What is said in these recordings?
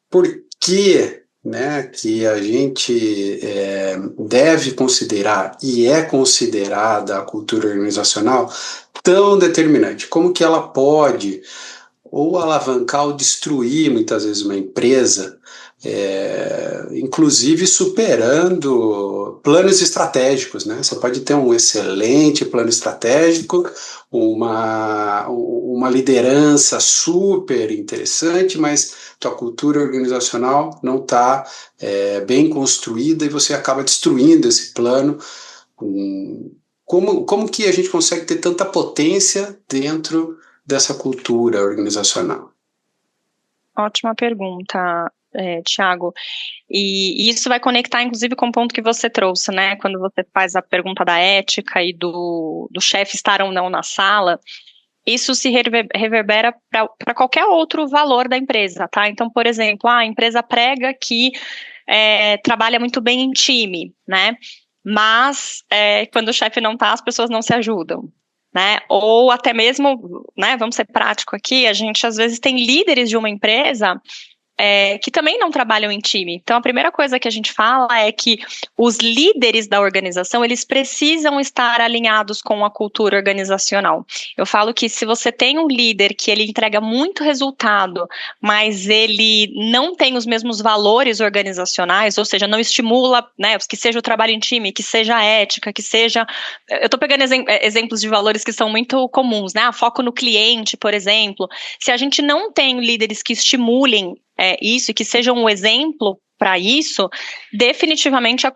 por que, né, que a gente deve considerar e é considerada a cultura organizacional tão determinante? Como que ela pode ou alavancar ou destruir muitas vezes uma empresa, inclusive superando planos estratégicos, né? Você pode ter um excelente plano estratégico, uma liderança super interessante, mas tua cultura organizacional não está bem construída e você acaba destruindo esse plano. Como que a gente consegue ter tanta potência dentro dessa cultura organizacional? Ótima pergunta, Thiago. E isso vai conectar, inclusive, com o ponto que você trouxe, né? Quando você faz a pergunta da ética e do chefe estar ou não na sala, isso se reverbera para qualquer outro valor da empresa, tá? Então, por exemplo, a empresa prega que trabalha muito bem em time, né? Mas quando o chefe não tá, as pessoas não se ajudam. Né? Ou até mesmo, né, vamos ser prático aqui, a gente às vezes tem líderes de uma empresa que também não trabalham em time. Então, a primeira coisa que a gente fala é que os líderes da organização, eles precisam estar alinhados com a cultura organizacional. Eu falo que se você tem um líder que ele entrega muito resultado, mas ele não tem os mesmos valores organizacionais, ou seja, não estimula, né, que seja o trabalho em time, que seja a ética, que seja... Eu estou pegando exemplos de valores que são muito comuns, né? Foco no cliente, por exemplo. Se a gente não tem líderes que estimulem isso e que sejam um exemplo para isso, definitivamente a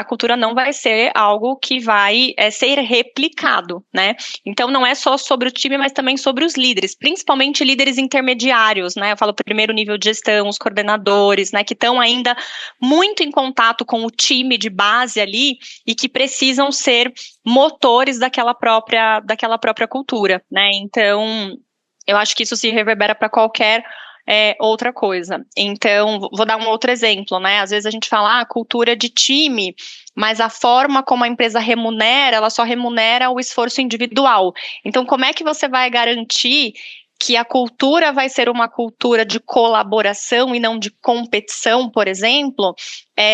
cultura não vai ser algo que vai ser replicado, né? Então não é só sobre o time, mas também sobre os líderes, principalmente líderes intermediários, né? Eu falo primeiro nível de gestão, os coordenadores, né? Que estão ainda muito em contato com o time de base ali e que precisam ser motores daquela própria cultura, né? Então eu acho que isso se reverbera para qualquer outra coisa. Então, vou dar um outro exemplo, né? Às vezes a gente fala, cultura de time, mas a forma como a empresa remunera, ela só remunera o esforço individual. Então, como é que você vai garantir que a cultura vai ser uma cultura de colaboração e não de competição, por exemplo,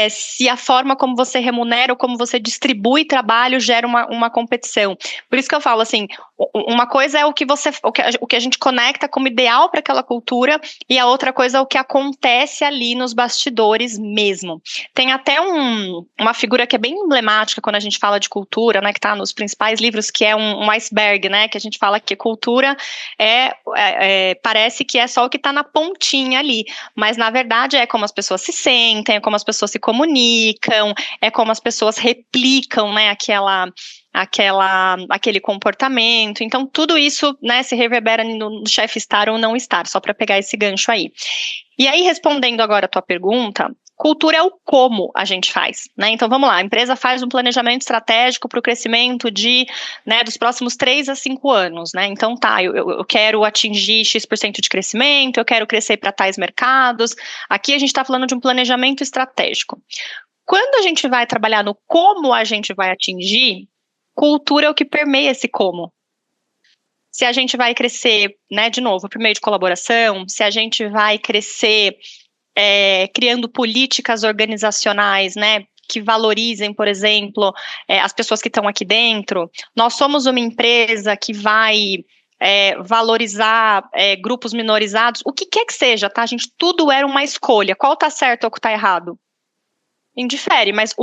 se a forma como você remunera ou como você distribui trabalho gera uma competição. Por isso que eu falo assim, uma coisa é o que a gente conecta como ideal para aquela cultura e a outra coisa é o que acontece ali nos bastidores mesmo. Tem até uma figura que é bem emblemática quando a gente fala de cultura, né, que está nos principais livros, que é um iceberg, né, que a gente fala que cultura parece que é só o que está na pontinha ali, mas na verdade é como as pessoas se sentem, é como as pessoas se comunicam, é como as pessoas replicam, né, aquele comportamento. Então, tudo isso, né, se reverbera no chefe estar ou não estar, só para pegar esse gancho aí. E aí, respondendo agora a tua pergunta, cultura é o como a gente faz, né? Então, vamos lá, a empresa faz um planejamento estratégico para o crescimento dos próximos 3 a 5 anos, né? Então, eu quero atingir X% de crescimento, eu quero crescer para tais mercados. Aqui a gente está falando de um planejamento estratégico. Quando a gente vai trabalhar no como a gente vai atingir, cultura é o que permeia esse como. Se a gente vai crescer, né, de novo, por meio de colaboração, se a gente vai crescer criando políticas organizacionais, né, que valorizem, por exemplo, as pessoas que estão aqui dentro. Nós somos uma empresa que vai valorizar grupos minorizados, o que quer que seja, tá, gente? Tudo era uma escolha. Qual tá certo ou qual tá errado? Indifere, mas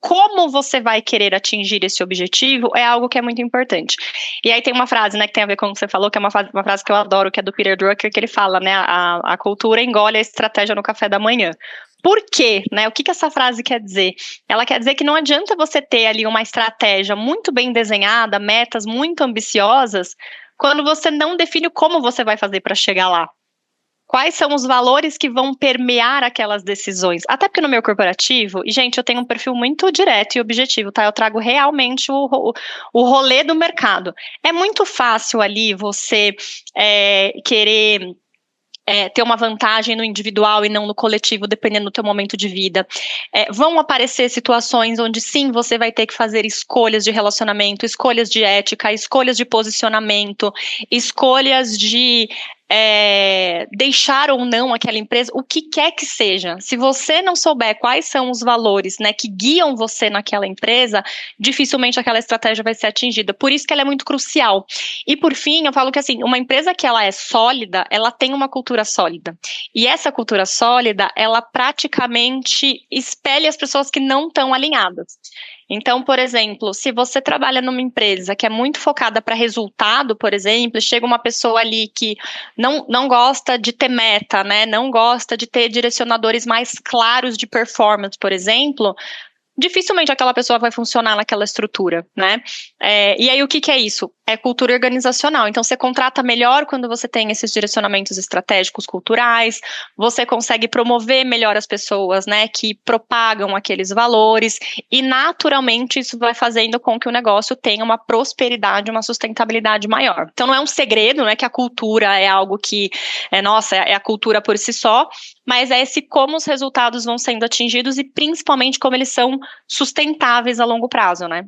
como você vai querer atingir esse objetivo é algo que é muito importante. E aí tem uma frase, né, que tem a ver com o que você falou, que é uma frase que eu adoro, que é do Peter Drucker, que ele fala, né, a cultura engole a estratégia no café da manhã. Por quê? Né? O que essa frase quer dizer? Ela quer dizer que não adianta você ter ali uma estratégia muito bem desenhada, metas muito ambiciosas, quando você não define como você vai fazer para chegar lá. Quais são os valores que vão permear aquelas decisões? Até porque no meu corporativo, e gente, eu tenho um perfil muito direto e objetivo, tá? Eu trago realmente o rolê do mercado. É muito fácil ali você querer ter uma vantagem no individual e não no coletivo, dependendo do teu momento de vida. Vão aparecer situações onde sim, você vai ter que fazer escolhas de relacionamento, escolhas de ética, escolhas de posicionamento, escolhas de deixar ou não aquela empresa, o que quer que seja. Se você não souber quais são os valores, né, que guiam você naquela empresa, dificilmente aquela estratégia vai ser atingida. Por isso que ela é muito crucial. E por fim, eu falo que assim, uma empresa que ela é sólida, ela tem uma cultura sólida. E essa cultura sólida, ela praticamente espelha as pessoas que não estão alinhadas. Então, por exemplo, se você trabalha numa empresa que é muito focada para resultado, por exemplo, chega uma pessoa ali que não gosta de ter meta, né? Não gosta de ter direcionadores mais claros de performance, por exemplo, dificilmente aquela pessoa vai funcionar naquela estrutura, né? E aí o que é isso? É cultura organizacional. Então você contrata melhor quando você tem esses direcionamentos estratégicos culturais, você consegue promover melhor as pessoas, né, que propagam aqueles valores, e naturalmente isso vai fazendo com que o negócio tenha uma prosperidade, uma sustentabilidade maior. Então não é um segredo, né, que a cultura é algo que, é a cultura por si só, mas é esse como os resultados vão sendo atingidos e principalmente como eles são sustentáveis a longo prazo, né?